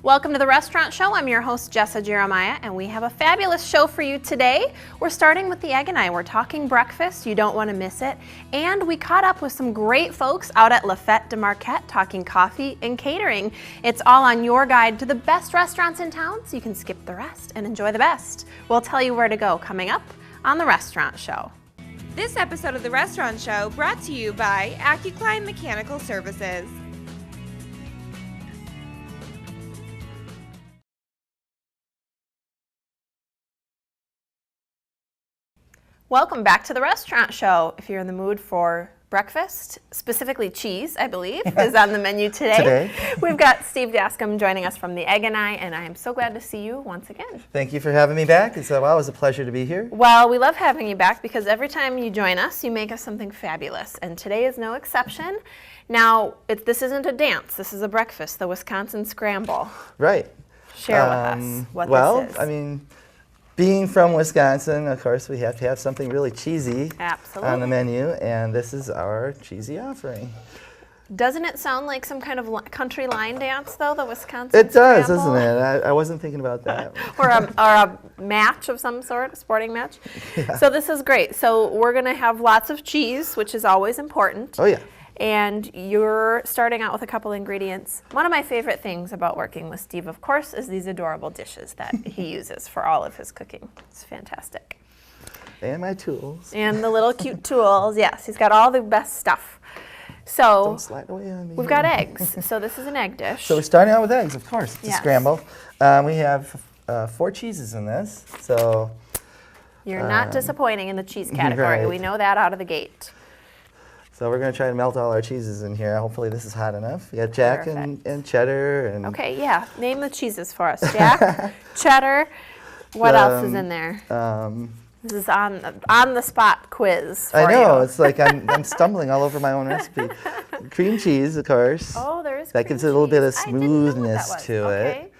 Welcome to the Restaurant Show. I'm your host, Jessa Jeremiah, and we have a fabulous show for you today. We're starting with the Egg and I. We're talking breakfast. You don't want to miss it. And we caught up with some great folks out at La Fête de Marquette talking coffee and catering. It's all on your guide to the best restaurants in town, so you can skip the rest and enjoy the best. We'll tell you where to go coming up on the Restaurant Show. This episode of the Restaurant Show brought to you by AccuClimb Mechanical Services. Welcome back to the Restaurant Show. If you're in the mood for breakfast, specifically cheese, I believe, is on the menu today. We've got Steve Dascom joining us from the Egg and I am so glad to see you once again. Thank you for having me back. It's always a pleasure to be here. Well, we love having you back because every time you join us, you make us something fabulous, and today is no exception. Now, this isn't a dance. This is a breakfast, the Wisconsin Scramble. Right. Share with us what this is. I mean, being from Wisconsin, of course, we have to have something really cheesy on the menu, and this is our cheesy offering. Doesn't it sound like some kind of country line dance, though, the Wisconsin It does, Scramble? doesn't it? I wasn't thinking about that. or a match of some sort, a sporting match. Yeah. So this is great. So we're going to have lots of cheese, which is always important. Oh, yeah. And you're starting out with a couple ingredients. One of my favorite things about working with Steve, of course, is these adorable dishes that he uses for all of his cooking. It's fantastic. And my tools. And the little cute tools. Yes, he's got all the best stuff. So don't slide away on me. We've got eggs. So this is an egg dish. So we're starting out with eggs, of course. It's a scramble. We have 4 cheeses in this. So you're not disappointing in the cheese category. Right. We know that out of the gate. So we're going to try to melt all our cheeses in here. Hopefully this is hot enough. We got Jack and cheddar. And okay, yeah. Name the cheeses for us. Jack, cheddar. What else is in there? This is on the spot quiz for I know. you. It's like I'm stumbling all over my own recipe. Cream cheese, of course. Oh, there is that cream gives it a little bit of cheese. I didn't know what smoothness that was. to Okay. it.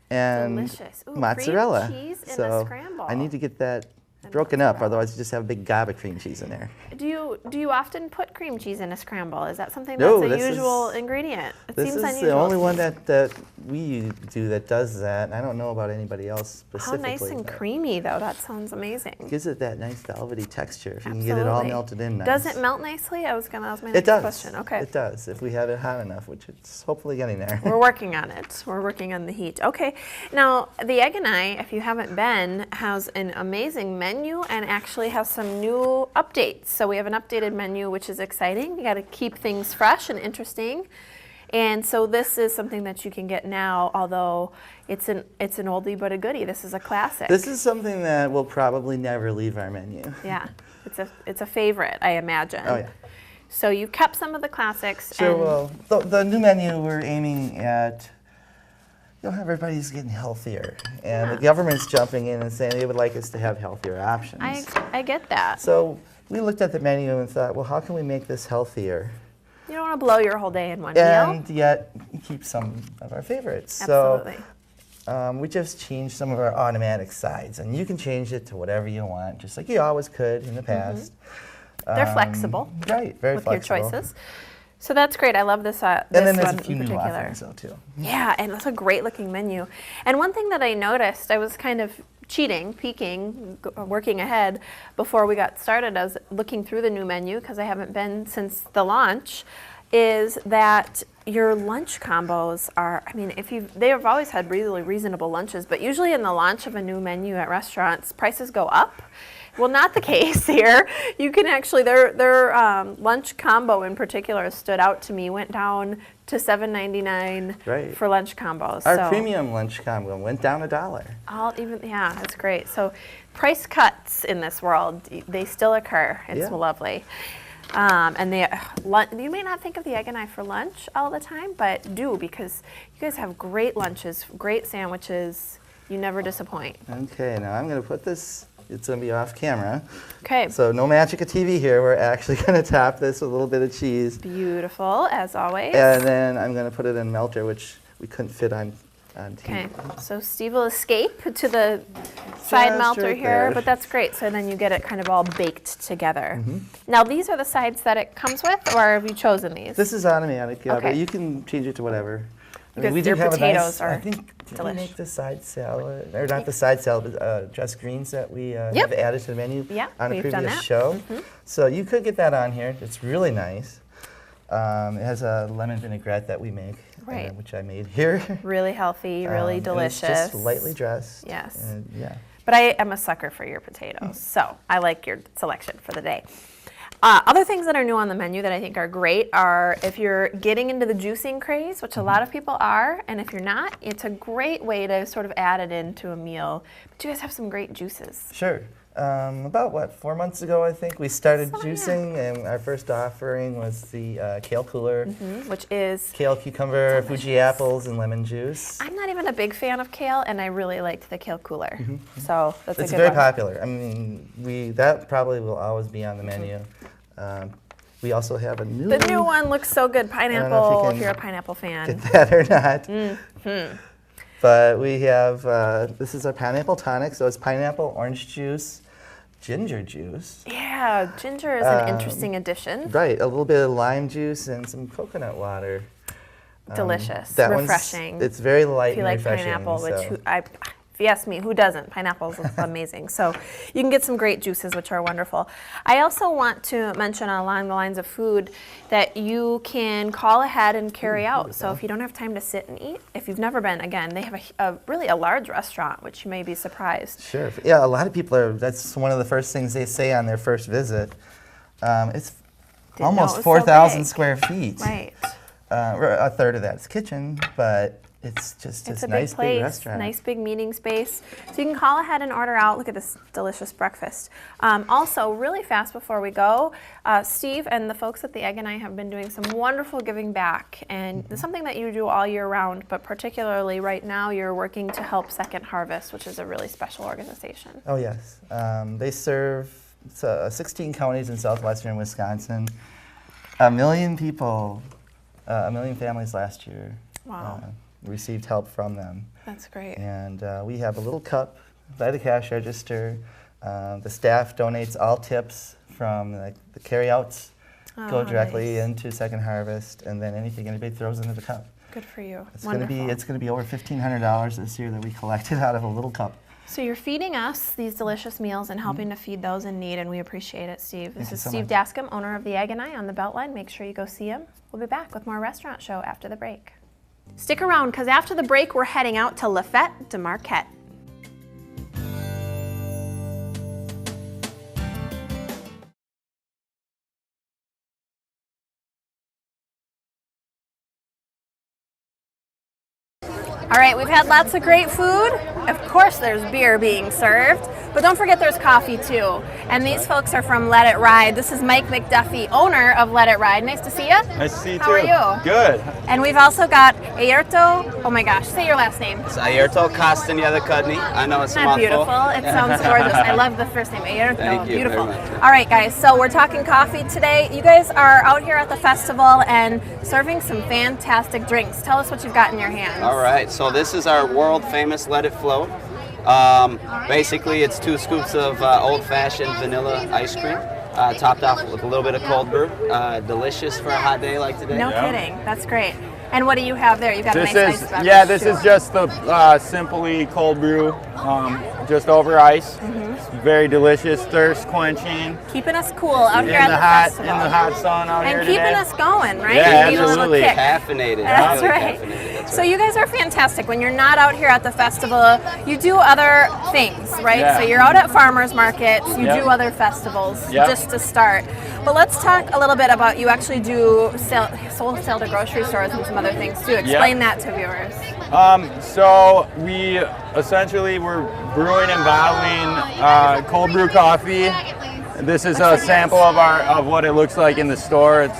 And delicious. Ooh, mozzarella. Cream cheese in so a scramble. I need to get that broken up, otherwise you just have a big gob of cream cheese in there. Do you often put cream cheese in a scramble? Is that something No, that's a usual ingredient? It this seems is unusual. the only one that we do that does that. I don't know about anybody else specifically. How nice and creamy, though. That sounds amazing. It gives it that nice velvety texture if you Absolutely. can get it all melted in nice. Does it melt nicely? That was my next It does. question. Okay. It does, if we have it hot enough, which it's hopefully getting there. We're working on it. We're working on the heat. Okay. Now, the Egg and I, if you haven't been, has an amazing menu and actually has some new updates. So we have an updated menu, which is exciting. You got to keep things fresh and interesting. And so this is something that you can get now, although it's an oldie but a goodie. This is a classic. This is something that will probably never leave our menu. Yeah. It's a favorite, I imagine. Oh, yeah. So you've kept some of the classics. So the new menu, we're aiming at, everybody's getting healthier. And the government's jumping in and saying they would like us to have healthier options. I get that. So we looked at the menu and thought, well, how can we make this healthier? You don't want to blow your whole day in one And meal. yet keep some of our favorites. Absolutely. So we just changed some of our automatic sides. And you can change it to whatever you want, just like you always could in the past. They're flexible. Right, very with flexible. your choices. So that's great. I love this And then there's one a few in new particular. offerings though too. Yeah, and it's a great looking menu. And one thing that I noticed, I was kind of peeking, working ahead before we got started. I was looking through the new menu because I haven't been since the launch. Is that your lunch combos are? I mean, they have always had really reasonable lunches, but usually in the launch of a new menu at restaurants, prices go up. Well, not the case here. You can actually, their lunch combo in particular stood out to me, went down to $7.99 for lunch combos. Our premium lunch combo went down $1. Yeah, that's great. So price cuts in this world, they still occur. It's lovely. And you may not think of the Egg and I for lunch all the time, but do, because you guys have great lunches, great sandwiches. You never disappoint. Okay, now I'm going to put this. It's going to be off camera. Okay. So no magic of TV here. We're actually going to top this with a little bit of cheese. Beautiful, as always. And then I'm going to put it in a melter, which we couldn't fit on TV. Okay, so Steve will escape to the side melter right here, there. but that's great. So then you get it kind of all baked together. Now these are the sides that it comes with, or have you chosen these? This is automatic, yeah, Okay. but you can change it to whatever. Because we their do have potatoes I are think, did we delish. make the side salad, or not the side salad, but just greens that we Yep. have added to the menu Yeah, on a we've done previous that. show. So you could get that on here. It's really nice. It has a lemon vinaigrette that we make, Right. which I made here. Really healthy, really And delicious. It's just lightly dressed. Yes. And yeah. But I am a sucker for your potatoes, so I like your selection for the day. Other things that are new on the menu that I think are great are if you're getting into the juicing craze, which a lot of people are, and if you're not, it's a great way to sort of add it into a meal. But you guys have some great juices. Sure. About 4 months ago, I think, we started So, yeah. juicing, and our first offering was the kale cooler. Which is, Kale, cucumber, Fuji apples, and lemon juice. I'm not even a big fan of kale, and I really liked the kale cooler. So that's It's a good very one. popular. I mean, that probably will always be on the menu. We also have a new. The new one looks so good, I don't know pineapple, if if you you're a can pineapple fan. get that or not. But we have, this is our pineapple tonic, so it's pineapple, orange juice, ginger juice. Yeah, ginger is an interesting addition. Right, a little bit of lime juice and some coconut water. Delicious, That one's- refreshing. It's very light If you and like refreshing. pineapple, which so- if you ask me, who doesn't? Pineapple's amazing. So you can get some great juices, which are wonderful. I also want to mention along the lines of food that you can call ahead and carry out. So if you don't have time to sit and eat, if you've never been, again, they have really a large restaurant, which you may be surprised. Sure. Yeah, a lot of people that's one of the first things they say on their first visit. It's Didn't know almost it was so 4,000 big. square feet. Right. A third of that's kitchen, but it's just It's this a big nice place, big restaurant. nice big meeting space. So you can call ahead and order out. Look at this delicious breakfast. Also, really fast before we go, Steve and the folks at the Egg and I have been doing some wonderful giving back. And it's something that you do all year round, but particularly right now you're working to help Second Harvest, which is a really special organization. Oh yes, they serve 16 counties in southwestern Wisconsin. 1 million people, 1 million families last year. Wow. Received help from them. That's great. And we have a little cup by the cash register. The staff donates all tips from the carryouts, go directly nice. into Second Harvest, and then anything anybody throws into the cup. Good for you. It's Wonderful. going to be over $1,500 this year that we collected out of a little cup. So you're feeding us these delicious meals and helping to feed those in need, and we appreciate it, Steve. This Thank you is so Steve much. Dascom, owner of the Egg and I on the Beltline. Make sure you go see him. We'll be back with more Restaurant Show after the break. Stick around, because after the break, we're heading out to Lafette de Marquette. All right, we've had lots of great food. Of course, there's beer being served, but don't forget there's coffee too. And these folks are from Let It Ride. This is Mike McDuffie, owner of Let It Ride. Nice to see you. Nice to see you How too. are you? Good. And we've also got Ayrto. Oh my gosh, say your last name. It's Ayrto Castañeda-Cudney. I know it's a Isn't that mouthful. beautiful? It sounds gorgeous. I love the first name, Ayrto. Thank you Beautiful. very much. All right, guys, so we're talking coffee today. You guys are out here at the festival and serving some fantastic drinks. Tell us what you've got in your hands. All right, so this is our world famous Let It Float. Basically, it's 2 scoops of old-fashioned vanilla ice cream, topped off with a little bit of cold brew. Delicious for a hot day like today. No Yeah. kidding. That's great. And what do you have there? You've got a This nice is ice beverage. this is just the simply cold brew, just over ice. It's very delicious, thirst quenching. Keeping us cool out here In at the festival. hot sun out here And today. keeping us going, right? Yeah, We need a little absolutely. kick. Caffeinated. That's highly right. caffeinated, that's So right. you guys are fantastic. When you're not out here at the festival, you do other things, right? Yeah. So you're out at farmers markets, you Yep. do other festivals, Yep. just to start. But let's talk a little bit about you actually do wholesale to grocery stores and some other things too. Explain that to viewers. So we essentially we're brewing and bottling cold brew coffee. This is a sample of what it looks like in the store. It's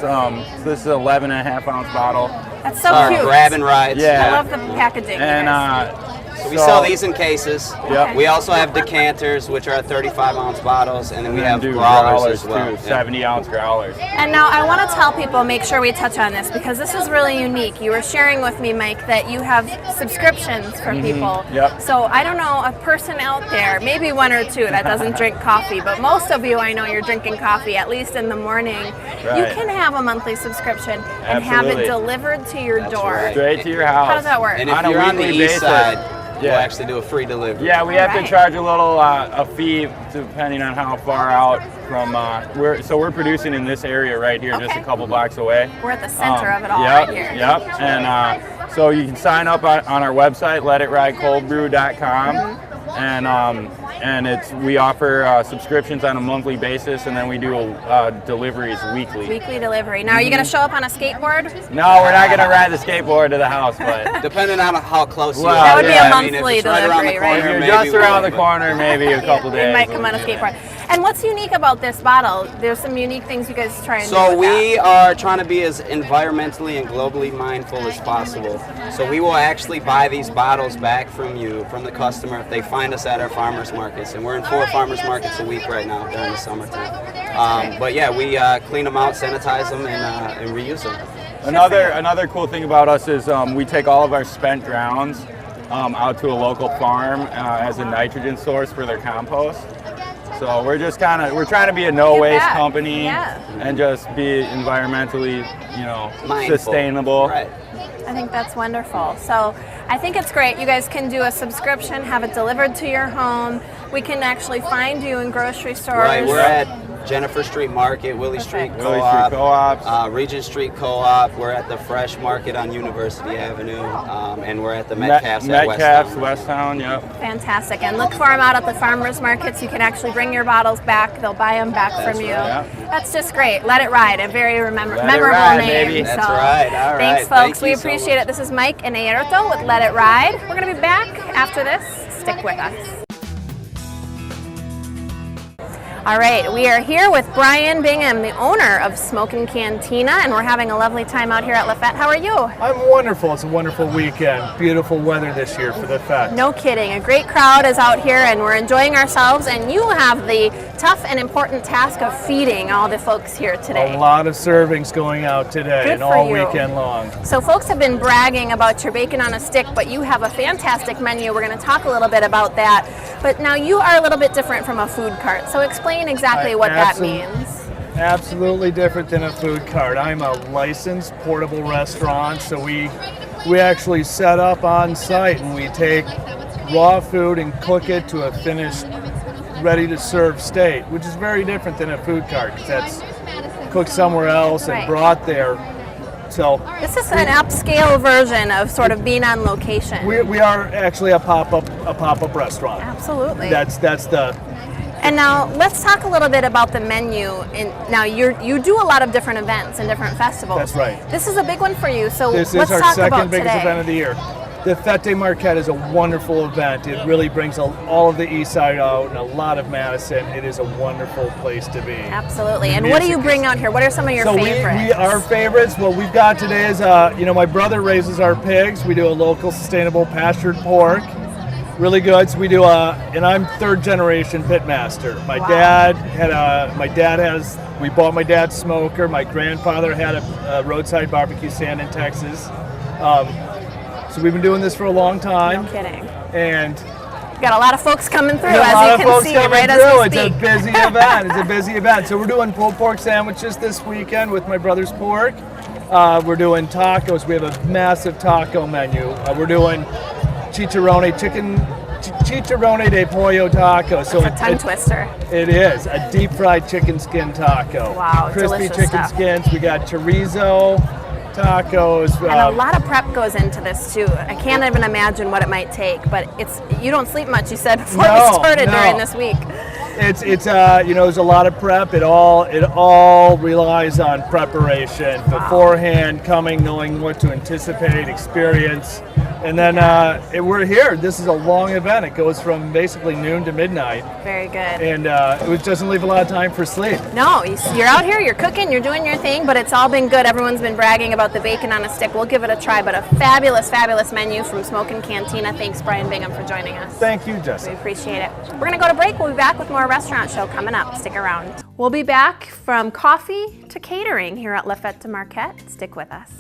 this is an 11.5 ounce bottle. That's so Our cute. grab and rides. Yeah. I love the packaging. And here. So we sell these in cases. Yep. We also have decanters, which are 35-ounce bottles, and then we have do growlers as well. too, 70-ounce growlers. And now I want to tell people, make sure we touch on this because this is really unique. You were sharing with me, Mike, that you have subscriptions for people. Yep. So I don't know, a person out there, maybe one or two that doesn't drink coffee, but most of you, I know you're drinking coffee, at least in the morning. Right. You can have a monthly subscription and have it Absolutely. delivered to your door. right. Straight to your house. How does that work? And if On a you're on the weekly east basis. side, we'll Yeah. actually do a free delivery. Yeah, we have Alright. to charge a little a fee depending on how far out from we're producing in this area right here, just Okay. a couple blocks away. We're at the center of it all Yep, right here. Yep. And so you can sign up on our website, letitridecoldbrew.com, and we offer subscriptions on a monthly basis, and then we do deliveries weekly. Weekly delivery. Now, are you going to show up on a skateboard? No, we're not gonna ride the skateboard to the house, but Depending on how close you Well, are. That would be a I mean, if monthly it's right around the delivery, right? corner, if you're maybe just we around will, the but- corner, maybe a couple It days. might come on a skateboard. And what's unique about this bottle? There's some unique things you guys try and do So with we that. are trying to be as environmentally and globally mindful as possible. So we will actually buy these bottles back from you, from the customer, if they find us at our farmers markets. And we're in 4 farmers markets a week right now during the summertime. But yeah, we clean them out, sanitize them, and reuse them. Another cool thing about us is we take all of our spent grounds out to a local farm as a nitrogen source for their compost. So we're trying to be a no Give waste back. company Yeah. and just be environmentally, Mindful. sustainable. Right. I think that's wonderful. So I think it's great. You guys can do a subscription, have it delivered to your home. We can actually find you in grocery stores. Right, we're at Jennifer Street Market, Willie Street Perfect. Willie Street Co-ops. Regent Street Co-op. We're at the Fresh Market on University Avenue, and we're at the Metcalf's at Metcalf's, Westtown. Westtown, yep. Fantastic. And look for them out at the farmers markets. You can actually bring your bottles back. They'll buy them back That's from you. right. Yeah. That's just great. Let It Ride, a very Let It memorable Ride, name. baby. That's So, right. All right. Thanks, Thank folks. We you so appreciate much. it. This is Mike and Aerto with Let It Ride. We're going to be back after this. Stick with us. All right, we are here with Brian Bingham, the owner of Smokin' Cantina, and we're having a lovely time out here at Lafette. How are you? I'm wonderful. It's a wonderful weekend. Beautiful weather this year for the fest. No kidding. A great crowd is out here, and we're enjoying ourselves, and you have the tough and important task of feeding all the folks here today. A lot of servings going out today Good and for all you. weekend long. So folks have been bragging about your bacon on a stick, but you have a fantastic menu. We're going to talk a little bit about that. But now you are a little bit different from a food cart. So explain exactly what that means. Absolutely different than a food cart. I'm a licensed portable restaurant, so we actually set up on site and we take raw food and cook it to a finished, ready to serve state, which is very different than a food cart because that's cooked somewhere else and Right. brought there. So This is an upscale version of sort of being on location. we are actually a pop-up restaurant. Absolutely. That's the And now let's talk a little bit about the menu. Now you do a lot of different events and different festivals. That's right. This is a big one for you. So This let's is our talk second about biggest today. event of the year. The Fête des Marquettes is a wonderful event. It really brings all of the East Side out and a lot of Madison. It is a wonderful place to be. Absolutely. And what do you bring out here? What are some of your So favorites? our favorites, what we've got today is, my brother raises our pigs. We do a local sustainable pastured pork. Really good. So we do and I'm 3rd generation pitmaster. We bought my dad's smoker. My grandfather had a roadside barbecue stand in Texas. So we've been doing this for a long time. No kidding. And Got a lot of folks coming through, a lot as of you folks can see, coming right through. as we It's a speak. busy event. It's a busy event. So we're doing pulled pork sandwiches this weekend with my brother's pork. We're doing tacos. We have a massive taco menu. We're doing chicharrone de pollo taco. So It's a tongue twister. it is a deep fried chicken skin taco. Wow, crispy delicious chicken stuff. skins. We got chorizo tacos. And a lot of prep goes into this too. I can't even imagine what it might take, but you don't sleep much, you said before No, we started no. during this week. It's there's a lot of prep. It all relies on preparation beforehand, coming, knowing what to anticipate, experience. And then we're here. This is a long event. It goes from basically noon to midnight. Very good. And it doesn't leave a lot of time for sleep. No, you're out here, you're cooking, you're doing your thing, but it's all been good. Everyone's been bragging about the bacon on a stick. We'll give it a try, but a fabulous, fabulous menu from Smokin' Cantina. Thanks, Brian Bingham, for joining us. Thank you, We Jessica. appreciate it. We're going to go to break. We'll be back with more Restaurant Show coming up. Stick around. We'll be back from coffee to catering here at La Fête de Marquette. Stick with us.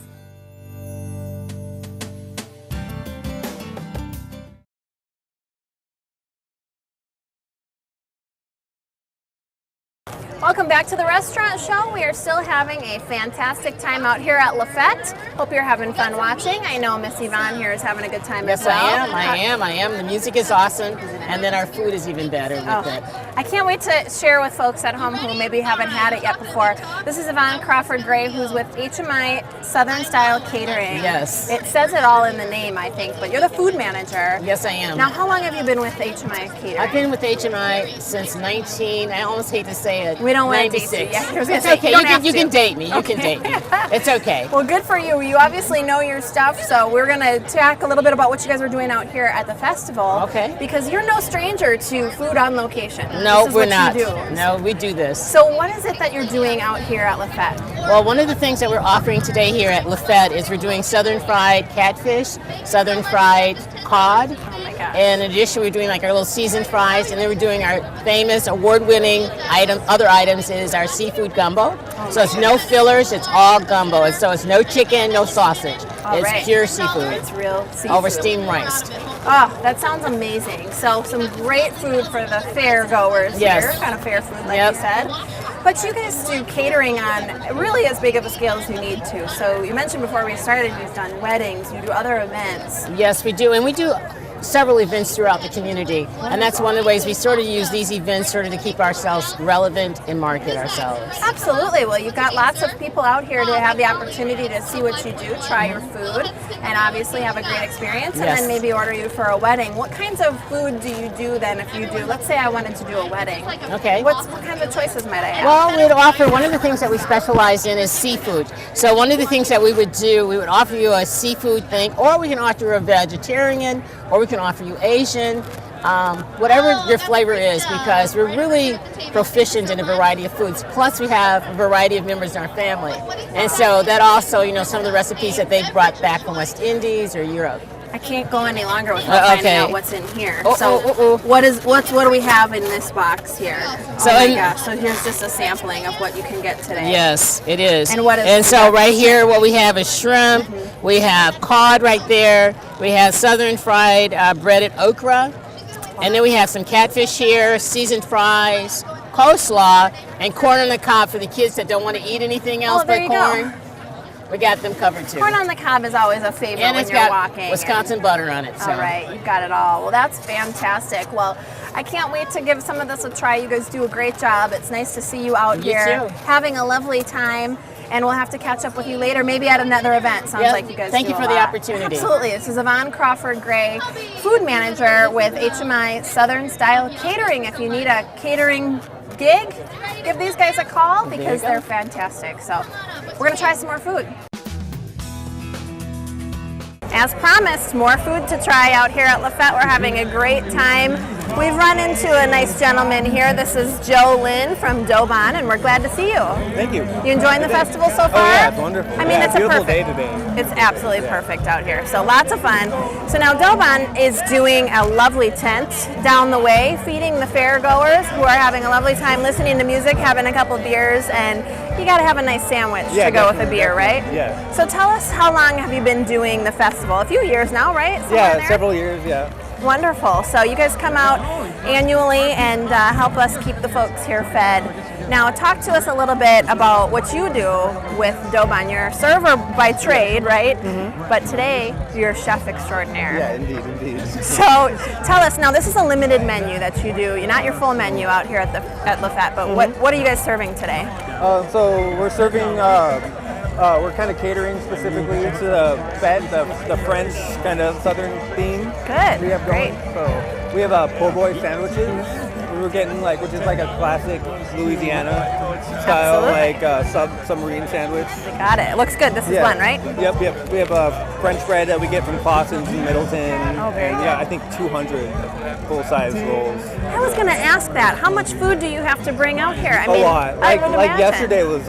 Welcome back to the Restaurant Show. We are still having a fantastic time out here at La Fête. Hope you're having fun watching. I know Miss Yvonne here is having a good time as Yes, well. I am. The music is awesome, and then our food is even better with it. I can't wait to share with folks at home who maybe haven't had it yet before. This is Yvonne Crawford-Gray, who's with HMI Southern Style Catering. Yes. It says it all in the name, I think, but you're the food manager. Yes, I am. Now, how long have you been with HMI Catering? I've been with HMI since I almost hate to say it. We don't want to date you. 96. Yeah, I was gonna It's say, okay. you don't have You to. can date me. You can date me. It's okay. Well, good for you. You obviously know your stuff, so we're going to talk a little bit about what you guys are doing out here at the festival. Okay. Because you're no stranger to food on location. No, This is we're what not. You do. No, we do this. So what is it that you're doing out here at La Fête? Well, one of the things that we're offering today here at La Fête is we're doing southern fried catfish, southern fried cod. Oh my gosh. And in addition, we're doing like our little seasoned fries, and then we're doing our famous award-winning item. Other items is our seafood gumbo. So it's no fillers, it's all gumbo. And so it's no chicken, no sausage. All It's right. pure seafood It's real seafood. over steamed rice. Oh, that sounds amazing. So some great food for the fair goers Yes. here, kind of fair food like Yep. you said. But you guys do catering on really as big of a scale as you need to. So you mentioned before we started you've done weddings, you do other events. Yes, we do. And we do several events throughout the community. And that's one of the ways we sort of use these events sort of to keep ourselves relevant and market ourselves. Absolutely. Well, you've got lots of people out here to have the opportunity to see what you do, try your food, and obviously have a great experience, and Yes. then maybe order you for a wedding. What kinds of food do you do then if you do, let's say I wanted to do a wedding. Okay. What kinds of choices might I have? Well, we'd offer, one of the things that we specialize in is seafood. So one of the things that we would do, we would offer you a seafood thing, or we can offer you a vegetarian, or we can offer you Asian, whatever your flavor is, because we're really proficient in a variety of foods. Plus we have a variety of members in our family. And so that also, some of the recipes that they've brought back from West Indies or Europe. I can't go any longer without finding okay. out what's in here. Oh, So oh, oh, oh. what do we have in this box here? So oh my in- gosh! So here's just a sampling of what you can get today. Yes, it is. And what is And so that? right here, what we have is shrimp. We have cod right there. We have southern fried breaded okra, and then we have some catfish here, seasoned fries, coleslaw, and corn on the cob for the kids that don't want to eat anything else there but you go. corn. We got them covered too. Corn on the cob is always a favorite and when it's you're got walking. Wisconsin butter on it. So. All right, you've got it all. Well, that's fantastic. Well, I can't wait to give some of this a try. You guys do a great job. It's nice to see you out You here too. having a lovely time. And we'll have to catch up with you later, maybe at another event. Sounds Yep. like you guys Thank do you a for the lot. opportunity. Absolutely. This is Yvonne Crawford-Gray, food manager with HMI Southern Style Catering. If you need a catering gig, give these guys a call because they're fantastic. So we're going to try some more food. As promised, more food to try out here at La Fête. We're having a great time. We've run into a nice gentleman here. This is Joe Lynn from Dobon, and we're glad to see you. Thank you. You enjoying the festival so far? Oh yeah, it's wonderful. I mean, Yeah, it's a beautiful perfect day today. It's absolutely perfect out here. So lots of fun. So now Dobon is doing a lovely tent down the way, feeding the fair goers who are having a lovely time listening to music, having a couple beers, and you got to have a nice sandwich Yeah, to go with a definitely, beer, right? Yeah. So tell us, how long have you been doing the festival? A few years now, right? Somewhere Yeah, there? several years. Yeah. Wonderful. So you guys come out annually and help us keep the folks here fed. Now talk to us a little bit about what you do with Dobon. You're a server by trade, right? Mm-hmm. But today you're chef extraordinaire. Yeah, indeed. So tell us, now this is a limited menu that you do. You're not your full menu out here at La Fête, but what are you guys serving today? So we're serving. We're kind of catering specifically to the fête, the French kind of southern theme. Good. We have going. Great. So we have po' boy sandwiches. We were getting which is like a classic Louisiana style, Absolutely. like submarine sandwich. Got it. It looks good. This is one, right? Yep. We have French bread that we get from Clausen's in Middleton. Oh, very and good. yeah, I think 200 full-size rolls. I was going to ask that. How much food do you have to bring out here? I mean, A lot. I would Like imagine. yesterday was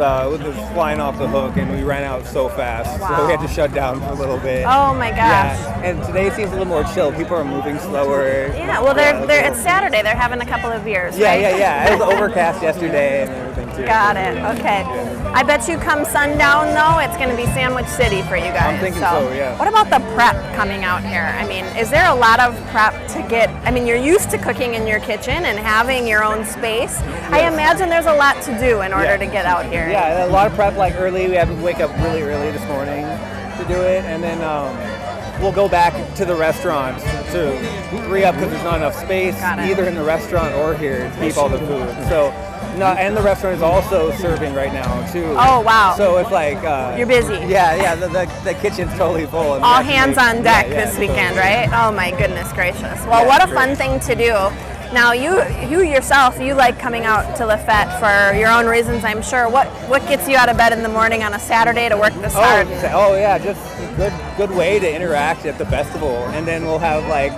flying off the hook, and we ran out so fast, so we had to shut down for a little bit. Oh my gosh. Yeah, and today seems a little more chill. People are moving slower. Yeah, well, it's Saturday. They're having a couple of beers, Yeah, right? yeah. It was overcast yesterday and everything too. Got it. Okay. I bet you come sundown, though, it's going to be Sandwich City for you guys. I'm thinking so, yeah. What about the prep coming out here? I mean, is there a lot of prep to get? I mean, you're used to cooking in your kitchen and having your own space. I imagine there's a lot to do in order to get out here. Yeah, a lot of prep, like early. We have to wake up really early this morning to do it, and then we'll go back to the restaurant to re-up because there's not enough space either in the restaurant or here to keep all the food. So, and the restaurant is also serving right now too. Oh, wow. So it's like You're busy. Yeah. The kitchen's totally full. And All we have to hands make- on deck yeah, this weekend, right? Oh my goodness gracious. Well, Yeah, what a great. fun thing to do. Now, you yourself, you like coming out to Lafette for your own reasons, I'm sure. What gets you out of bed in the morning on a Saturday to work this hard? Oh yeah, just a good way to interact at the festival, and then we'll have like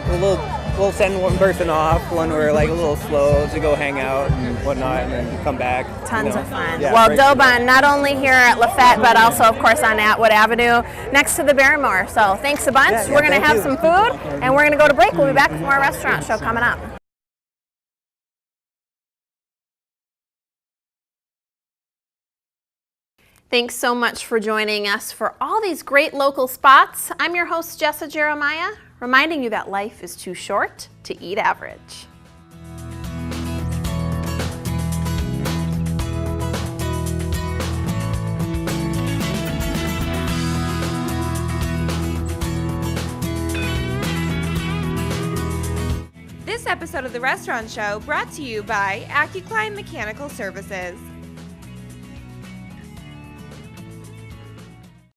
we'll send one person off when we're like a little slow to go hang out and whatnot, and then come back. Tons of fun. Yeah, Well, great. Dobon, not only here at Lafette, but also, of course, on Atwood Avenue, next to the Barrymore. So thanks a bunch. Yeah, We're going to thank have you. some food, and we're going to go to break. We'll be back with more restaurant show coming up. Thanks so much for joining us for all these great local spots. I'm your host, Jessa Jeremiah, reminding you that life is too short to eat average. This episode of The Restaurant Show brought to you by AccuClimb Mechanical Services.